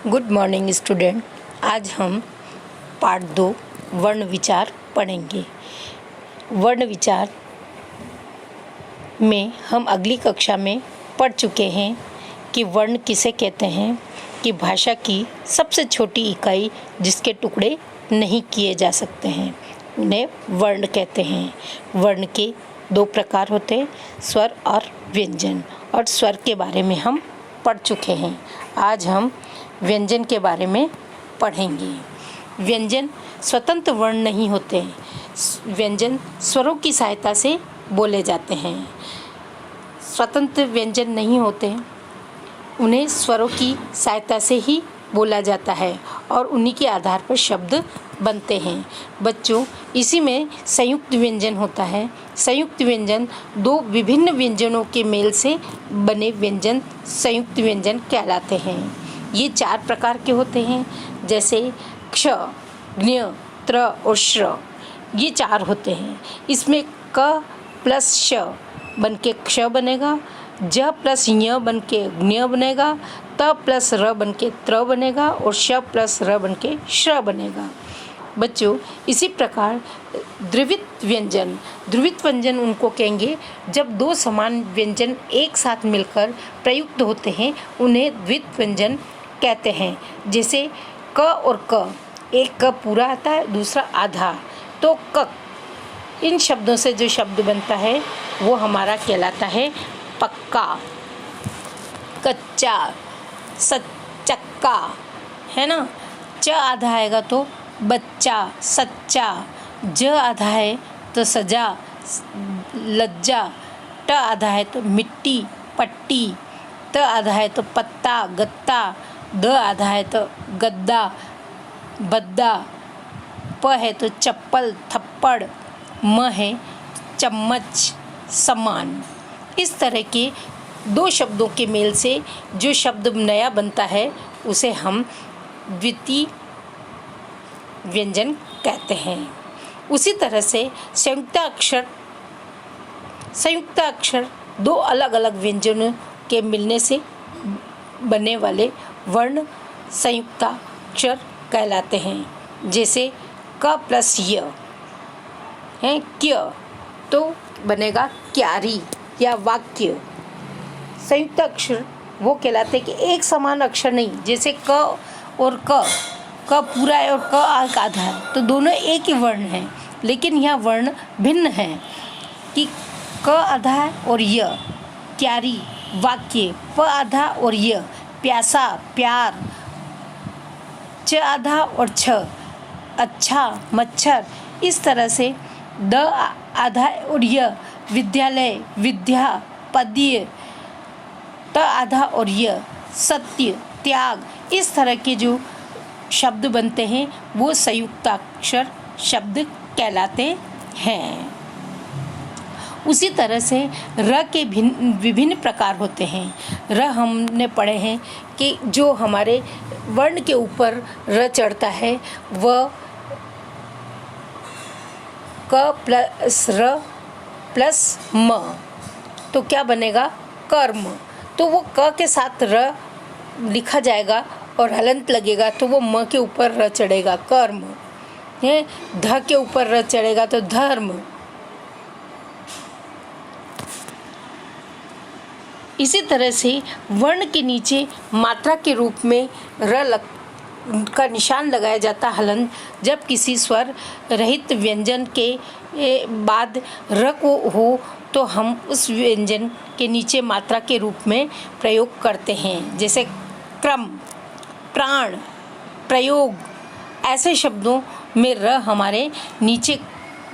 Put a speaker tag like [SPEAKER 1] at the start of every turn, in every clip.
[SPEAKER 1] Good morning student. आज हम part 2 वर्ण विचार पढ़ेंगे। वर्ण विचार में हम अगली कक्षा में पढ़ चुके हैं कि वर्ण किसे कहते हैं, कि भाषा की सबसे छोटी इकाई जिसके टुकड़े नहीं किए जा सकते हैं उन्हें वर्ण कहते हैं। वर्ण के 2 प्रकार होते हैं, स्वर और व्यंजन, और स्वर के बारे में हम पढ़ चुके हैं। आज हम व्यंजन के बारे में पढ़ेंगे। व्यंजन स्वतंत्र वर्ण नहीं होते हैं। व्यंजन स्वरों की सहायता से बोले जाते हैं। स्वतंत्र व्यंजन नहीं होते, उन्हें स्वरों की सहायता से ही बोला जाता है और उन्हीं के आधार पर शब्द बनते हैं। बच्चों, इसी में संयुक्त व्यंजन होता है। संयुक्त व्यंजन 2 विभिन्न व्यंजनों के मेल से बने व्यंजन संयुक्त व्यंजन कहलाते हैं। ये 4 प्रकार के होते हैं, जैसे क्ष, ज्ञ, त्र और श्र। ये 4 होते हैं। इसमें क प्लस श बन के क्ष बनेगा, ज प्लस ञ बन के ज्ञ बनेगा, त प्लस र बन के त्र बनेगा और श प्लस र बन के श्र बनेगा। बच्चों, इसी प्रकार द्विविध व्यंजन उनको कहेंगे जब 2 समान व्यंजन एक साथ मिलकर प्रयुक्त होते हैं, उन्हें द्विविध व्यंजन कहते हैं। जैसे क और क, एक क पूरा आता है, दूसरा आधा, तो क। इन शब्दों से जो शब्द बनता है वो हमारा कहलाता है पक्का, कच्चा, चक्का, है ना। च आधा आएगा तो बच्चा, सच्चा। ज आधा है तो सजा, लज्जा। ट आधा है तो मिट्टी, पट्टी। त आधा है तो पत्ता, गत्ता। द आधा है तो गद्दा, बद्दा। प है तो चप्पल, थप्पड़। म है चम्मच, समान। इस तरह के 2 शब्दों के मेल से जो शब्द नया बनता है उसे हम द्वितीय व्यंजन कहते हैं। उसी तरह से संयुक्त अक्षर 2 अलग अलग व्यंजनों के मिलने से बने वाले वर्ण संयुक्ताक्षर कहलाते हैं। जैसे क प्लस य है क्य, तो बनेगा क्यारी या वाक्य। संयुक्त अक्षर वो कहलाते हैं कि एक समान अक्षर नहीं, जैसे क और क पूरा है और क आधा है, तो दोनों एक ही वर्ण हैं, लेकिन यह वर्ण भिन्न हैं कि क आधा है और य, क्यारी वाक्य, प आधा और य, प्यासा प्यार, च आधा और छ, अच्छा मच्छर। इस तरह से द आधा और य, विद्यालय विद्या, पद्य। त आधा और य, सत्य त्याग। इस तरह के जो शब्द बनते हैं वो संयुक्ताक्षर शब्द कहलाते हैं। उसी तरह से र के विभिन्न प्रकार होते हैं। र हमने पढ़े हैं कि जो हमारे वर्ण के ऊपर र चढ़ता है वह क प्लस र प्लस म, तो क्या बनेगा कर्म। तो वो क के साथ र लिखा जाएगा और हलंत लगेगा तो वो म के ऊपर र चढ़ेगा, कर्म है। ध के ऊपर र चढ़ेगा तो धर्म। इसी तरह से वर्ण के नीचे मात्रा के रूप में र का निशान लगाया जाता हलंत, जब किसी स्वर रहित व्यंजन के बाद र को हो तो हम उस व्यंजन के नीचे मात्रा के रूप में प्रयोग करते हैं। जैसे क्रम, प्राण, प्रयोग। ऐसे शब्दों में र हमारे नीचे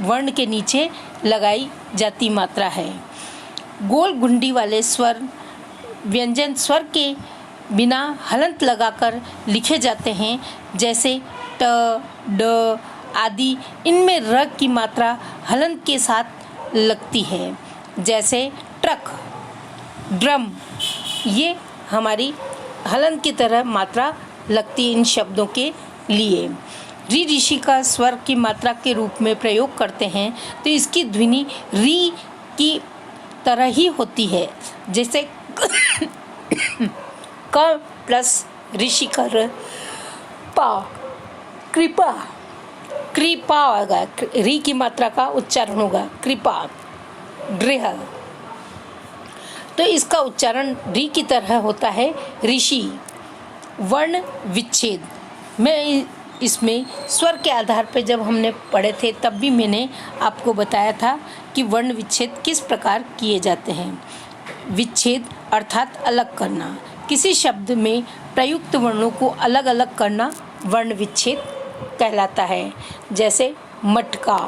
[SPEAKER 1] वर्ण के नीचे लगाई जाती मात्रा है। गोल गुंडी वाले स्वर व्यंजन स्वर के बिना हलंत लगाकर लिखे जाते हैं, जैसे ट, ड आदि। इनमें र की मात्रा हलंत के साथ लगती है, जैसे ट्रक, ड्रम। ये हमारी हलंत की तरह मात्रा लगती है इन शब्दों के लिए। री ऋषि का स्वर की मात्रा के रूप में प्रयोग करते हैं तो इसकी ध्वनि री की तरह ही होती है, जैसे क प्लस ऋषि का र, पा, कृपा, कृपा होगा, री की मात्रा का उच्चारण होगा कृपा, गृह। तो इसका उच्चारण री की तरह होता है ऋषि। वर्ण विच्छेद, मैं इसमें स्वर के आधार पर जब हमने पढ़े थे तब भी मैंने आपको बताया था कि वर्ण विच्छेद किस प्रकार किए जाते हैं। विच्छेद अर्थात अलग करना, किसी शब्द में प्रयुक्त वर्णों को अलग अलग करना वर्ण विच्छेद कहलाता है। जैसे मटका,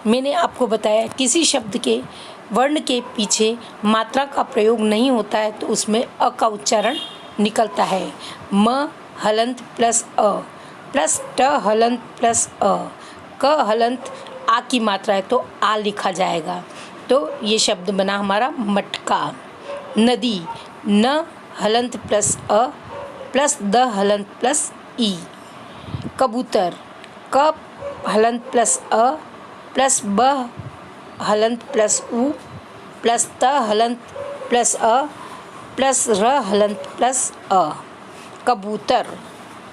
[SPEAKER 1] मैंने आपको बताया किसी शब्द के वर्ण के पीछे मात्रा का प्रयोग नहीं होता है तो उसमें अ का उच्चारण निकलता है। म हलंत प्लस अ प्लस ट हलंत प्लस अ, क हलंत आ की मात्रा है तो आ लिखा जाएगा। तो ये शब्द बना हमारा मटका। नदी, न हलंत प्लस अ प्लस द हलंत प्लस ई। कबूतर, क हलंत प्लस अ प्लस ब हलंत प्लस उ प्लस त हलंत प्लस अ प्लस र हलंत प्लस अ। कबूतर।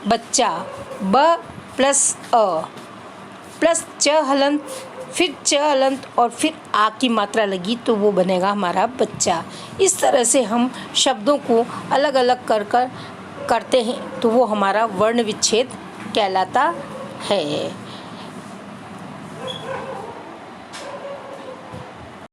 [SPEAKER 1] बच्चा, ब प्लस अ प्लस च हलंत, फिर च हलंत और फिर आ की मात्रा लगी तो वो बनेगा हमारा बच्चा। इस तरह से हम शब्दों को अलग अलग करते हैं तो वो हमारा वर्ण विच्छेद कहलाता है।